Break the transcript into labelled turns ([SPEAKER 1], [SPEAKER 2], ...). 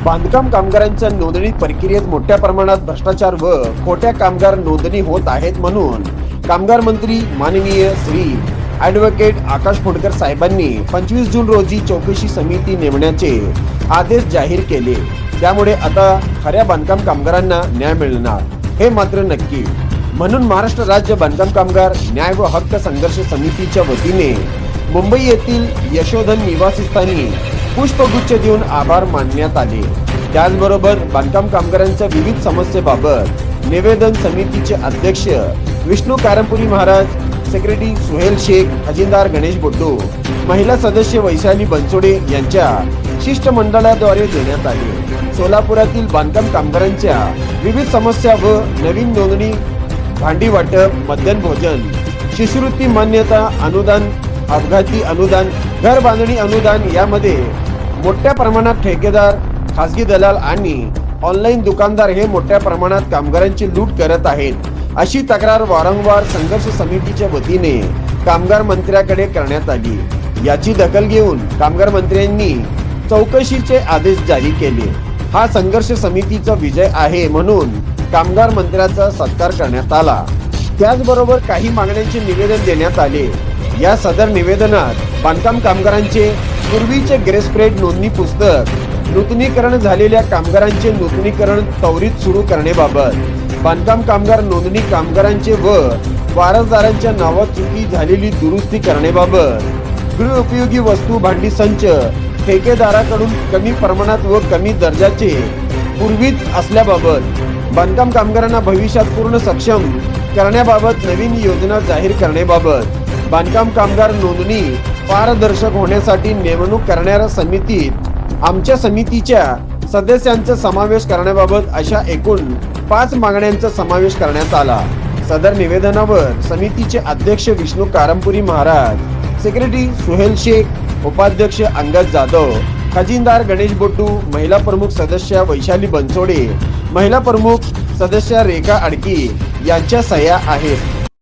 [SPEAKER 1] बांधकाम कामगारांच्या नोंदणी प्रक्रियेत मोठ्या प्रमाणात भ्रष्टाचार व खोट्या कामगार नोंदणी होत आहेत म्हणून कामगार मंत्री माननीय श्री ॲडव्होकेट आकाश फुंडकर साहेबांनी 25 जून रोजी चौकशी समिती नेमण्याचे आदेश जाहीर केले। त्यामुळे आता खऱ्या बांधकाम कामगारांना न्याय मिळणार हे मात्र नक्की। म्हणून महाराष्ट्र राज्य बांधकाम कामगार न्याय व हक्क संघर्ष समितीच्या वतीने मुंबई येथील यशोधन निवासस्थानी पुष्पगुच्छ देऊन आभार मानण्यात आले। त्याचबरोबर बांधकाम कामगारांच्या विविध समस्येबाबत निवेदन समितीचे अध्यक्ष विष्णू कारंपुरी महाराज, सेक्रेटरी सुहेल शेख, खजिनदार गणेश बोड्डू, महिला सदस्य वैशाली बनसोडे यांच्या शिष्टमंडळाद्वारे देण्यात आले। सोलापुरातील बांधकाम कामगारांच्या विविध समस्या व नवीन नोंदणी, भांडी वाटप, मध्यान्ह भोजन, शिष्यवृत्ती मान्यता, अनुदान, अपघाती अनुदान, घर बांधणी अनुदान यामध्ये मोठ्या प्रमाणात ठेकेदार, खासगी दलाल आणि ऑनलाईन दुकानदार हे मोठ्या प्रमाणात कामगारांची लूट करत आहेत अशी तक्रार वारंवार संघर्ष समितीच्या वतीने कामगार मंत्र्याकडे करण्यात आली। याची दखल घेऊन कामगार मंत्र्यांनी चौकशीचे आदेश जारी केले। हा संघर्ष समितीचा विजय आहे म्हणून कामगार मंत्र्याचा सत्कार करण्यात आला। त्याचबरोबर काही मागण्यांचे निवेदन देण्यात आले। या सदर निवेदनात बांधकाम कामगारांचे पूर्वीचे ग्रेसप्रेड नोंदणी पुस्तक, नूतनीकरण झालेल्या कामगारांचे नूतनीकरण त्वरित सुरू करण्याबाबत, बांधकाम कामगार नोंदणी कामगारांचे व वारसदारांच्या नावात चुकी झालेली दुरुस्ती करण्याबाबत, गृहोपयोगी वस्तू भांडी संच ठेकेदाराकडून कमी प्रमाणात व कमी दर्जाचे पुरवित असल्याबाबत, बांधकाम कामगारांना भविष्यात पूर्ण सक्षम करण्याबाबत नवीन योजना जाहीर करण्याबाबत, बांधकाम कामगार नोंदणी पारदर्शक होण्यासाठी नेमणूक करणाऱ्या समितीत आमच्या समितीच्या सदस्यांचा समावेश करण्याबाबत अशा एकूण 5 मागण्यांचा समावेश करण्यात आला। सदर निवेदनावर समितीचे अध्यक्ष विष्णू कारंपुरी महाराज, सेक्रेटरी सुहेल शेख, उपाध्यक्ष अंगद जाधव, खजिनदार गणेश बोड्डू, महिला प्रमुख सदस्य वैशाली बनसोडे, महिला प्रमुख सदस्य रेखा अडकी यांच्या सह्या आहेत।